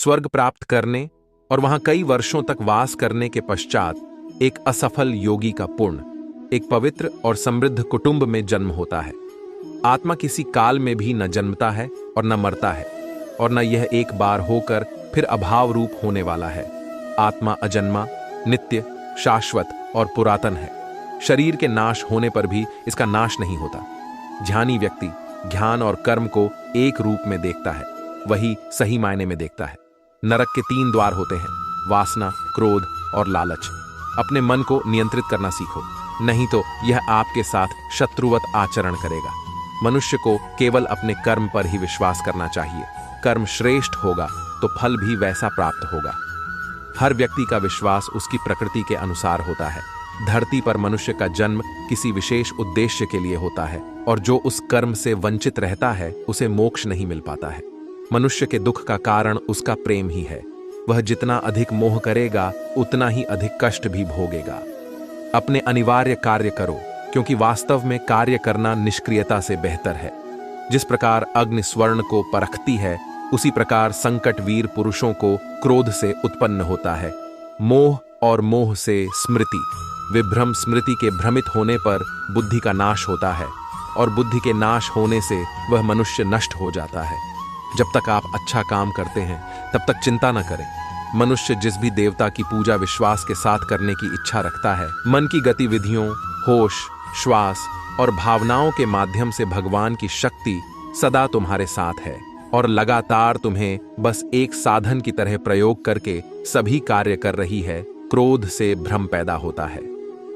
स्वर्ग प्राप्त करने और वहां कई वर्षों तक वास करने के पश्चात एक असफल योगी का पुण्य एक पवित्र और समृद्ध कुटुंब में जन्म होता है। आत्मा किसी काल में भी न जन्मता है और न मरता है, और न यह एक बार होकर फिर अभाव रूप होने वाला है। आत्मा अजन्मा, नित्य, शाश्वत और पुरातन है। शरीर के नाश होने पर भी इसका नाश नहीं होता। ध्यानी व्यक्ति ज्ञान और कर्म को एक रूप में देखता है, वही सही मायने में देखता है। नरक के 3 द्वार होते हैं, वासना, क्रोध और लालच। अपने मन को नियंत्रित करना सीखो, नहीं तो यह आपके साथ शत्रुवत आचरण करेगा। मनुष्य को केवल अपने कर्म पर ही विश्वास करना चाहिए। कर्म श्रेष्ठ होगा तो फल भी वैसा प्राप्त होगा। हर व्यक्ति का विश्वास उसकी प्रकृति के अनुसार होता है। धरती पर मनुष्य का जन्म किसी विशेष उद्देश्य के लिए होता है, और जो उस कर्म से वंचित रहता है उसे मोक्ष नहीं मिल पाता है। मनुष्य के दुख का कारण उसका प्रेम ही है। वह जितना अधिक मोह करेगा उतना ही अधिक कष्ट भी भोगेगा। अपने अनिवार्य कार्य करो, क्योंकि वास्तव में कार्य करना निष्क्रियता से बेहतर है। जिस प्रकार अग्नि स्वर्ण को परखती है, उसी प्रकार संकट वीर पुरुषों को क्रोध से उत्पन्न होता है। मोह और मोह से स्मृति, विभ्रम स्मृति के भ्रमित होने पर बुद्धि का नाश होता है, और बुद्धि के नाश होने से वह मनुष्य नष्ट हो जाता है। जब तक आप अच्छा काम करते हैं तब तक चिंता न करें। मनुष्य जिस भी देवता की पूजा विश्वास के साथ करने की इच्छा रखता है, मन की गतिविधियों, होश, श्वास और भावनाओं के माध्यम से भगवान की शक्ति सदा तुम्हारे साथ है, और लगातार तुम्हें बस एक साधन की तरह प्रयोग करके सभी कार्य कर रही है। क्रोध से भ्रम पैदा होता है,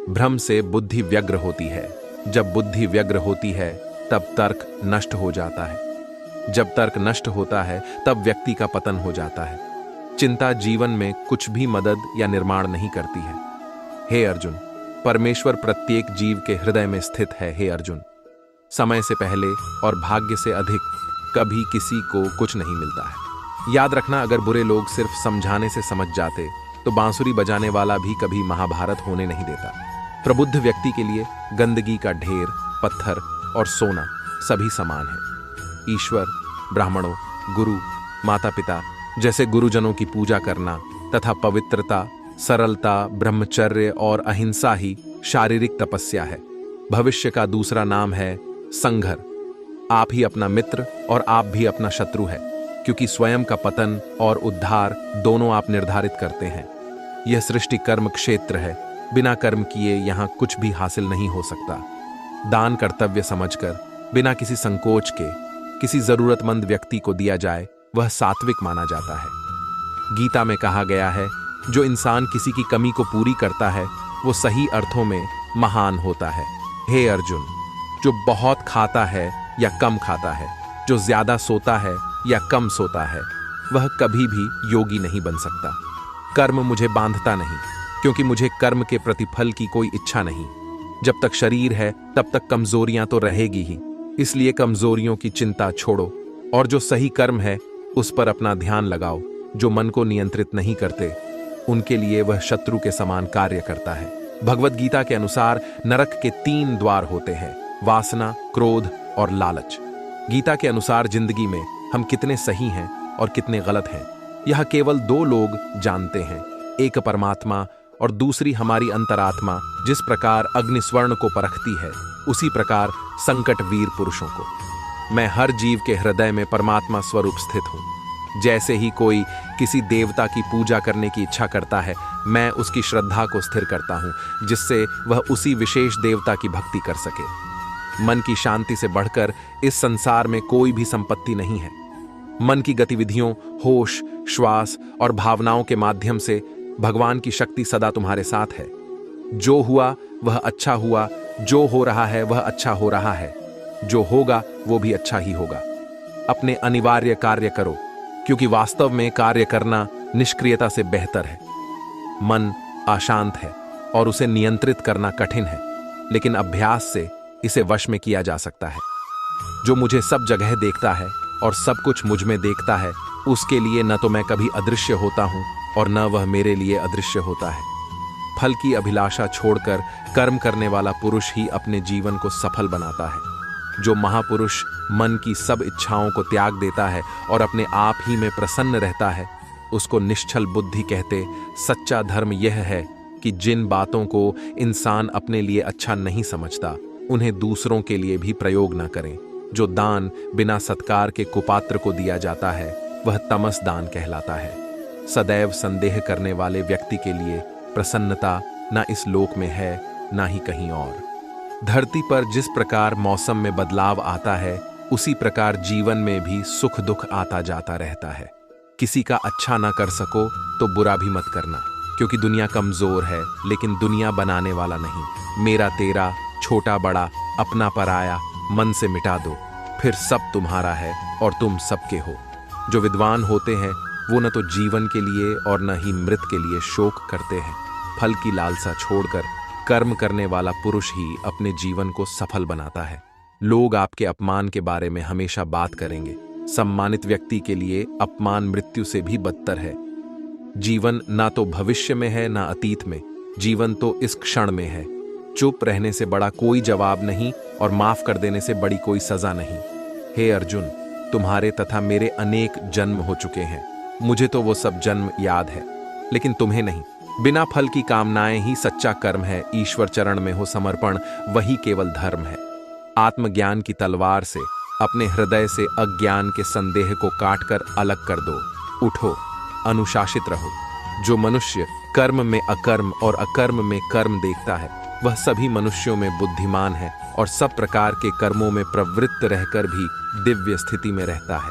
भ्रम से बुद्धि व्यग्र होती है। जब बुद्धि व्यग्र होती है तब तर्क नष्ट हो जाता है। जब तर्क नष्ट होता है तब व्यक्ति का पतन हो जाता है। चिंता जीवन में कुछ भी मदद या निर्माण नहीं करती है। हे अर्जुन, परमेश्वर प्रत्येक जीव के हृदय में स्थित है। हे अर्जुन, समय से पहले और भाग्य से अधिक कभी किसी को कुछ नहीं मिलता है। याद रखना, अगर बुरे लोग सिर्फ समझाने से समझ जाते तो बांसुरी बजाने वाला भी कभी महाभारत होने नहीं देता। प्रबुद्ध व्यक्ति के लिए गंदगी का ढेर, पत्थर और सोना सभी समान है। ईश्वर, ब्राह्मणों, गुरु, माता पिता जैसे गुरुजनों की पूजा करना तथा पवित्रता, सरलता, ब्रह्मचर्य और अहिंसा ही शारीरिक तपस्या है। भविष्य का दूसरा नाम है संघर। आप ही अपना मित्र और आप भी अपना शत्रु है, क्योंकि स्वयं का पतन और उद्धार दोनों आप निर्धारित करते हैं। यह सृष्टि कर्म क्षेत्र है। बिना कर्म किए यहाँ कुछ भी हासिल नहीं हो सकता। दान कर्तव्य समझकर बिना किसी संकोच के किसी जरूरतमंद व्यक्ति को दिया जाए, वह सात्विक माना जाता है। गीता में कहा गया है, जो इंसान किसी की कमी को पूरी करता है वो सही अर्थों में महान होता है। हे अर्जुन, जो बहुत खाता है या कम खाता है, जो ज्यादा सोता है या कम सोता है, वह कभी भी योगी नहीं बन सकता। कर्म मुझे बांधता नहीं, क्योंकि मुझे कर्म के प्रतिफल की कोई इच्छा नहीं। जब तक शरीर है तब तक कमजोरियां तो रहेगी ही, इसलिए कमजोरियों की चिंता छोड़ो और जो सही कर्म है उस पर अपना ध्यान लगाओ। जो मन को नियंत्रित नहीं करते, उनके लिए वह शत्रु के समान कार्य करता है। भगवत गीता के अनुसार नरक के 3 द्वार होते हैं, वासना, क्रोध और लालच। गीता के अनुसार जिंदगी में हम कितने सही हैं और कितने गलत हैं, यह केवल 2 लोग जानते हैं, एक परमात्मा और दूसरी हमारी अंतरात्मा। जिस प्रकार अग्नि स्वर्ण को परखती है, उसी प्रकार संकट वीर पुरुषों को। मैं हर जीव के हृदय में परमात्मा स्वरूप स्थित हूँ। जैसे ही कोई किसी देवता की पूजा करने की इच्छा करता है, मैं उसकी श्रद्धा को स्थिर करता हूँ, जिससे वह उसी विशेष देवता की भक्ति कर सके। मन की शांति से बढ़कर इस संसार में कोई भी संपत्ति नहीं है। मन की गतिविधियों, होश, श्वास और भावनाओं के माध्यम से भगवान की शक्ति सदा तुम्हारे साथ है। जो हुआ वह अच्छा हुआ, जो हो रहा है वह अच्छा हो रहा है, जो होगा वो भी अच्छा ही होगा। अपने अनिवार्य कार्य करो, क्योंकि वास्तव में कार्य करना निष्क्रियता से बेहतर है। मन अशांत है और उसे नियंत्रित करना कठिन है, लेकिन अभ्यास से इसे वश में किया जा सकता है। जो मुझे सब जगह देखता है और सब कुछ मुझ में देखता है, उसके लिए न तो मैं कभी अदृश्य होता हूं और न वह मेरे लिए अदृश्य होता है। फल की अभिलाषा छोड़कर कर्म करने वाला पुरुष ही अपने जीवन को सफल बनाता है। जो महापुरुष मन की सब इच्छाओं को त्याग देता है और अपने आप ही में प्रसन्न रहता है, उसको निश्चल बुद्धि कहते। सच्चा धर्म यह है कि जिन बातों को इंसान अपने लिए अच्छा नहीं समझता उन्हें दूसरों के लिए भी प्रयोग न करें। जो दान बिना सत्कार के कुपात्र को दिया जाता है वह तमस दान कहलाता है। सदैव संदेह करने वाले व्यक्ति के लिए प्रसन्नता न इस लोक में है ना ही कहीं और। धरती पर जिस प्रकार मौसम में बदलाव आता है उसी प्रकार जीवन में भी सुख दुख आता जाता रहता है। किसी का अच्छा ना कर सको तो बुरा भी मत करना, क्योंकि दुनिया कमजोर है लेकिन दुनिया बनाने वाला नहीं। मेरा तेरा, छोटा बड़ा, अपना पराया मन से मिटा दो, फिर सब तुम्हारा है और तुम सबके हो। जो विद्वान होते हैं वो न तो जीवन के लिए और न ही मृत के लिए शोक करते हैं। फल की लालसा छोड़कर कर्म करने वाला पुरुष ही अपने जीवन को सफल बनाता है। लोग आपके अपमान के बारे में हमेशा बात करेंगे। सम्मानित व्यक्ति के लिए अपमान मृत्यु से भी बदतर है। जीवन ना तो भविष्य में है ना अतीत में, जीवन तो इस क्षण में है। चुप रहने से बड़ा कोई जवाब नहीं और माफ कर देने से बड़ी कोई सजा नहीं। हे अर्जुन, तुम्हारे तथा मेरे अनेक जन्म हो चुके हैं, मुझे तो वो सब जन्म याद है, लेकिन तुम्हें नहीं। बिना फल की कामनाएं ही सच्चा कर्म है। ईश्वर चरण में हो समर्पण, वही केवल धर्म है। आत्मज्ञान की तलवार से अपने हृदय से अज्ञान के संदेह को काटकर अलग कर दो। उठो, अनुशासित रहो। जो मनुष्य कर्म में अकर्म और अकर्म में कर्म देखता है वह सभी मनुष्यों में बुद्धिमान है और सब प्रकार के कर्मों में प्रवृत्त रहकर भी दिव्य स्थिति में रहता है।